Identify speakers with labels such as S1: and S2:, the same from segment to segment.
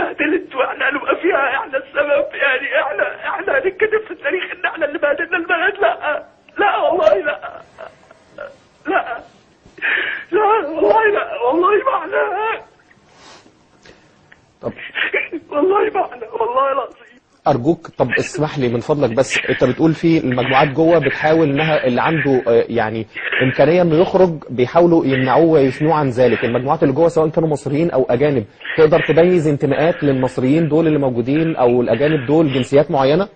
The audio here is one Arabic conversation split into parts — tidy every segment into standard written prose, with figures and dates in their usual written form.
S1: اتبهدلت واحنا هنبقى فيها احنا السبب، يعني احنا هنتكتب في التاريخ ان احنا اللي بهدلنا البلد. لا لا والله لا لا لا والله لا والله ما احنا.
S2: طب
S1: والله ما احنا والله العظيم.
S2: ارجوك طب اسمح لي من فضلك، بس انت بتقول في المجموعات جوه بتحاول انها اللي عنده يعني امكانيه انه يخرج بيحاولوا يمنعوه ويثنوه عن ذلك. المجموعات اللي جوه سواء كانوا مصريين او اجانب، تقدر تميز انتماءات للمصريين دول اللي موجودين او الاجانب دول جنسيات معينه؟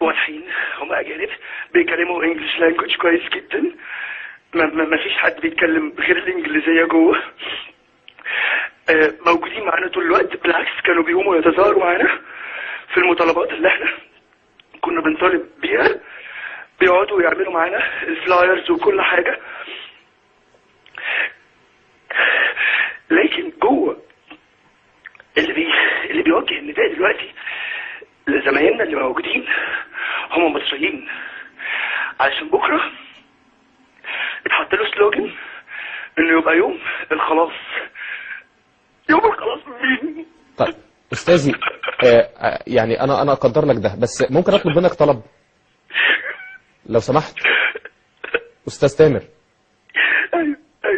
S1: واضحين هم اجانب بيتكلموا انجلش لانجوج كويس جدا، ما فيش حد بيتكلم غير الانجليزيه جوه. موجودين معانا طول الوقت، بالعكس كانوا بيقوموا يتظاهروا معانا في المطالبات اللي احنا كنا بنطالب بيها، بيقعدوا يعملوا معانا الفلايرز وكل حاجه. لكن جوه اللي بيوجه النداء دلوقتي لزمايلنا اللي موجودين هم مصريين، علشان بكره اتحط له سلوجن انه يبقى يوم الخلاص. يوم الخلاص مين؟
S2: طيب استاذي يعني انا اقدر لك ده، بس ممكن اطلب منك طلب لو سمحت؟ استاذ تامر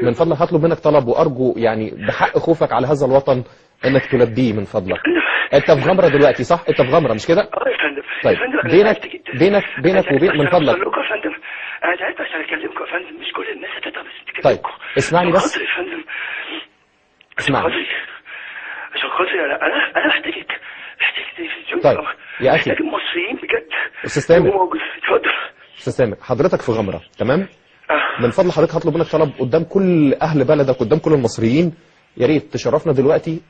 S2: من فضلك هطلب منك طلب، وارجو يعني بحق خوفك على هذا الوطن انك تلبيه من فضلك. انت في غمره دلوقتي صح؟ انت في غمره مش كده؟
S1: يا فندم.
S2: طيب بينك وبين من فضلك.
S1: يا فندم انا تعبت عشان اكلمكم يا فندم، مش كل الناس هتتعب بس تكلمكم.
S2: طيب اسمعني بس.
S1: يا فندم
S2: اسمعني
S1: عشان خاطري انا محتاجك تلفزيون.
S2: طيب يا اخي
S1: محتاج المصريين بجد.
S2: استاذ تامر،
S1: اتفضل.
S2: استاذ تامر حضرتك في غمره تمام؟ من فضل حضرتك هطلب منك طلب قدام كل اهل بلدك، قدام كل المصريين، يا ريت تشرفنا دلوقتي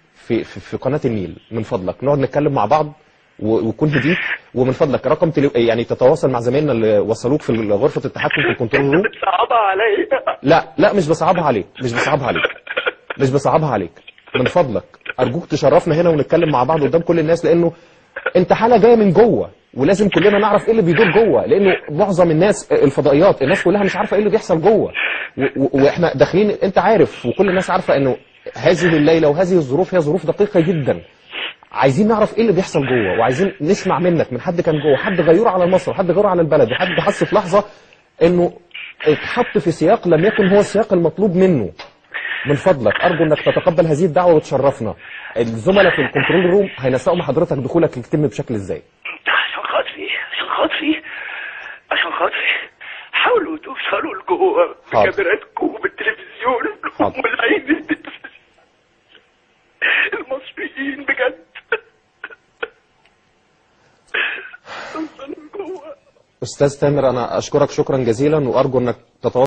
S2: في قناه النيل من فضلك، نقعد نتكلم مع بعض وكون هديت. ومن فضلك رقم يعني تتواصل مع زمايلنا اللي وصلوك في غرفه التحكم في الكنترول روم.
S1: بتصعبها عليا.
S2: لا مش بصعبها عليك، مش بصعبها عليك من فضلك. ارجوك تشرفنا هنا ونتكلم مع بعض قدام كل الناس، لانه انت حاله جايه من جوه ولازم كلنا نعرف ايه اللي بيدور جوه، لانه معظم الناس الفضائيات الناس كلها مش عارفه ايه اللي بيحصل جوه، واحنا داخلين انت عارف وكل الناس عارفه انه هذه الليله وهذه الظروف هي ظروف دقيقه جدا. عايزين نعرف ايه اللي بيحصل جوه، وعايزين نسمع منك من حد كان جوه، حد غيور على مصر وحد غيور على البلد، وحد حس في لحظه انه اتحط في سياق لم يكن هو السياق المطلوب منه. من فضلك ارجو انك تتقبل هذه الدعوه وتشرفنا. الزملاء في الكنترول روم هينسقوا مع حضرتك دخولك يتم بشكل ازاي.
S1: عشان خاطري حاولوا توصلوا لجوه بكاميراتكم وبالتلفزيون والعين المصريين بجد. توصلوا لجوه.
S2: استاذ تامر انا اشكرك شكرا جزيلا، وارجو انك تتواصل